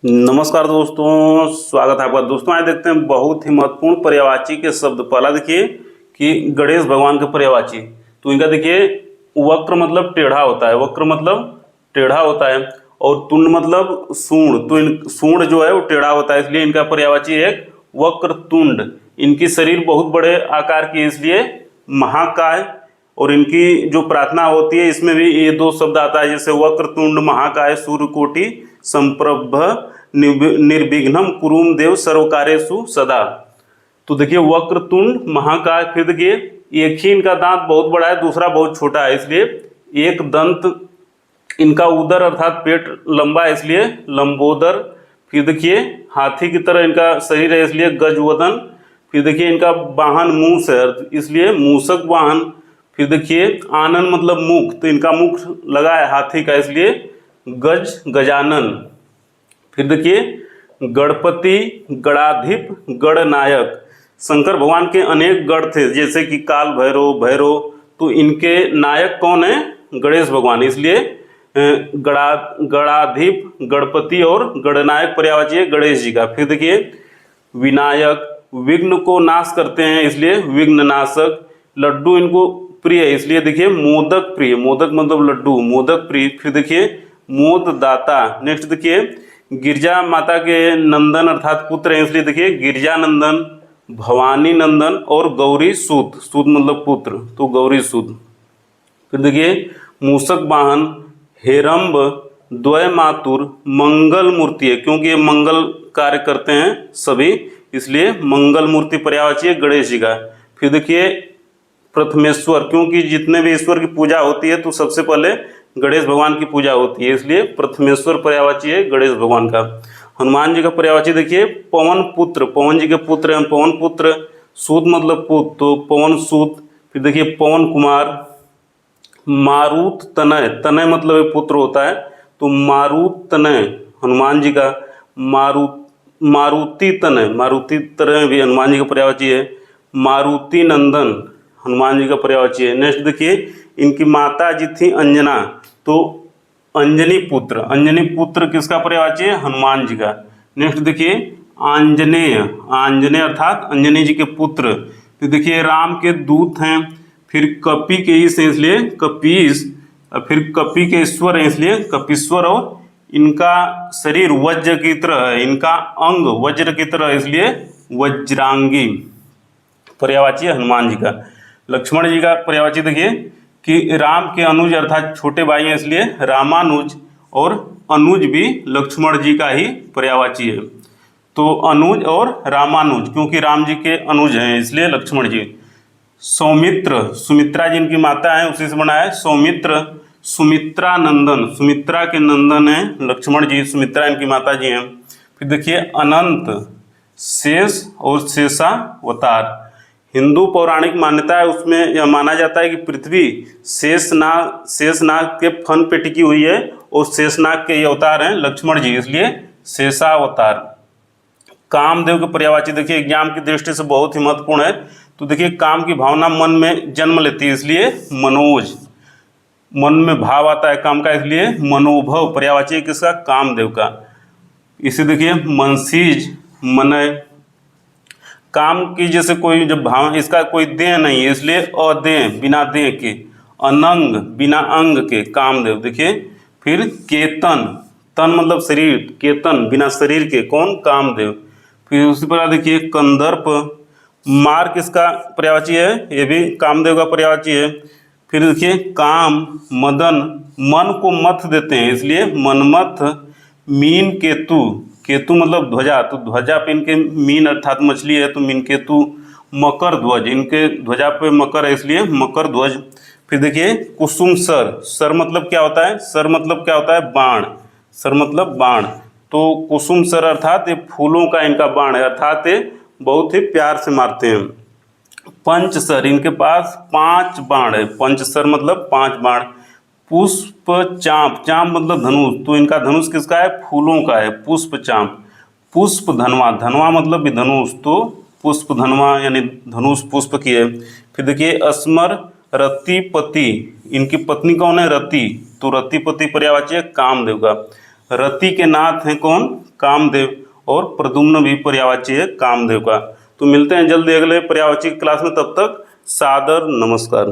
नमस्कार दोस्तों, स्वागत है आपका। दोस्तों आज देखते हैं बहुत ही महत्वपूर्ण पर्यायवाची के शब्द। पहला देखिए कि गणेश भगवान के पर्यायवाची, तो इनका देखिए वक्र मतलब टेढ़ा होता है, वक्र मतलब टेढ़ा होता है, और तुंड मतलब सूंड, तो इन सूंड जो है वो टेढ़ा होता है, इसलिए इनका पर्यायवाची एक वक्र तुंड। इनकी शरीर बहुत बड़े आकार की, इसलिए महाकाय। और इनकी जो प्रार्थना होती है इसमें भी ये दो शब्द आता है, जैसे वक्रतुंड महाकाय सूर्यकोटि संप्रभ निर्विघ्नम कुरुम देव सर्वकार्येषु सदा। तो देखिए वक्रतुंड महाकाय, फिर देखिए एक ही इनका दांत बहुत बड़ा है, दूसरा बहुत छोटा है, इसलिए एक दंत। इनका उदर अर्थात पेट लंबा है, इसलिए लंबोदर। फिर देखिए हाथी की तरह इनका शरीर है, इसलिए गजवदन। फिर देखिए इनका वाहन मूस है, इसलिए मूसक वाहन। फिर देखिए आनन मतलब मुख, तो इनका मुख लगा है हाथी का, इसलिए गजानन। फिर देखिए गणपति गणाधिप गणनायक। शंकर भगवान के अनेक गण थे, जैसे कि काल भैरव, तो इनके नायक कौन है? गणेश भगवान, इसलिए गणाधिप गणपति और गणनायक पर्यायवाची है गणेश जी का। फिर देखिए विनायक, विघ्न को नाश करते हैं, इसलिए विघ्न नाशक। लड्डू इनको प्रिय है, इसलिए देखिए मोदक प्रिय, मोदक मतलब लड्डू, मोदक प्रिय। फिर देखिए मोददाता। नेक्स्ट देखिए गिरजा माता के नंदन अर्थात पुत्र हैं, इसलिए देखिए गिरजानंदन, भवानी नंदन और गौरी सूत, सूत मतलब पुत्र, तो गौरी सूत। फिर देखिए मूषक वाहन, हेरंब, द्वय मातुर, मंगल मूर्ति है, क्योंकि ये मंगल कार्य करते हैं सभी, इसलिए मंगल मूर्ति पर्यायवाची है गणेश जी का। फिर देखिए प्रथमेश्वर, क्योंकि जितने भी ईश्वर की पूजा होती है तो सबसे पहले गणेश भगवान की पूजा होती है, इसलिए प्रथमेश्वर पर्यायवाची है गणेश भगवान का। हनुमान जी का पर्यायवाची देखिए पवन पुत्र, पवन जी के पुत्र हैं पवन पुत्र। सूत मतलब पुत्र, तो पवन सूत। फिर देखिए पवन कुमार। मारुत तनय, तनय मतलब पुत्र होता है, तो मारुत तनय हनुमान जी का। मारुति तनय, मारुति तनय भी हनुमान जी का पर्यायवाची है। मारुति नंदन हनुमान जी का पर्यायवाची है। नेक्स्ट देखिए इनकी माता जी थी अंजना, तो अंजनी पुत्र, अंजनी पुत्र किसका पर्यायवाची है? हनुमान जी का। नेक्स्ट देखिए आंजनेय, आंजनेय अर्थात अंजनी जी के पुत्र। फिर देखिए राम के दूत हैं। फिर कपि के ईश है, इसलिए कपीश। और फिर कपि के ईश्वर है, इसलिए कपीश्वर। और इनका शरीर वज्र की तरह है, इनका अंग वज्र की तरह है, इसलिए वज्रांगी पर्यायवाची है हनुमान जी का। लक्ष्मण जी का पर्यायवाची देखिए कि राम के अनुज अर्थात छोटे भाई हैं, इसलिए रामानुज। और अनुज भी लक्ष्मण जी का ही पर्यायवाची है, तो अनुज और रामानुज, क्योंकि राम जी के अनुज हैं इसलिए लक्ष्मण जी। सौमित्र, सुमित्रा जी इनकी माता है, उसी से बना है सौमित्र। सुमित्रा नंदन, सुमित्रा के नंदन है लक्ष्मण जी, सुमित्रा इनकी माता जी हैं। फिर देखिए अनंत, शेष और शेषावतार। हिंदू पौराणिक मान्यता है, उसमें यह माना जाता है कि पृथ्वी शेषनाग के फन पे टिकी हुई है, और शेषनाग के ये अवतार हैं लक्ष्मण जी, इसलिए शेषावतार। कामदेव के पर्यायवाची देखिए एग्जाम की दृष्टि से बहुत ही महत्वपूर्ण है, तो देखिए काम की भावना मन में जन्म लेती है, इसलिए मनोज, मन में भाव आता है काम का, इसलिए मनोभव पर्यायवाची है किसका? कामदेव का। इसे देखिए मनसीज, मनय। काम की जैसे कोई जब भाव, इसका कोई देह नहीं है, इसलिए अदेह, बिना देह के। अनंग, बिना अंग के, कामदेव। देखिए फिर केतन, तन मतलब शरीर, केतन बिना शरीर के, कौन? कामदेव। फिर उसी प्रकार देखिए कंदर्प। मार किसका पर्यायवाची है? ये भी कामदेव का पर्यायवाची है। फिर देखिए काम, मदन, मन को मथ देते हैं, इसलिए मनमथ। मीन केतु, केतु मतलब ध्वजा, तो ध्वजा पे इनके मीन अर्थात मछली है, तो मीन केतु। मकर ध्वज, इनके ध्वजा पे मकर है, इसलिए मकर ध्वज। फिर देखिए कुसुम सर, सर मतलब क्या होता है? सर मतलब क्या होता है? बाण, सर मतलब बाण, तो कुसुम सर अर्थात ये फूलों का इनका बाण है, अर्थात ये बहुत ही प्यार से मारते हैं। पंचसर, इनके पास 5 बाण है, पंचसर मतलब 5 बाण। पुष्प चांप, चांप मतलब धनुष, तो इनका धनुष किसका है? फूलों का है, पुष्प चांप। पुष्प धनवा, धनवा मतलब भी धनुष, तो पुष्प धनवा यानी धनुष पुष्प की है। फिर देखिए अस्मर रतिपति, इनकी पत्नी कौन है? रति, तो रतिपति पर्यायवाची है कामदेव का। रति के नाथ हैं कौन? कामदेव। और प्रद्युम्न भी पर्यायवाची है कामदेव का। तो मिलते हैं जल्दी अगले पर्यायवाची क्लास में, तब तक सादर नमस्कार।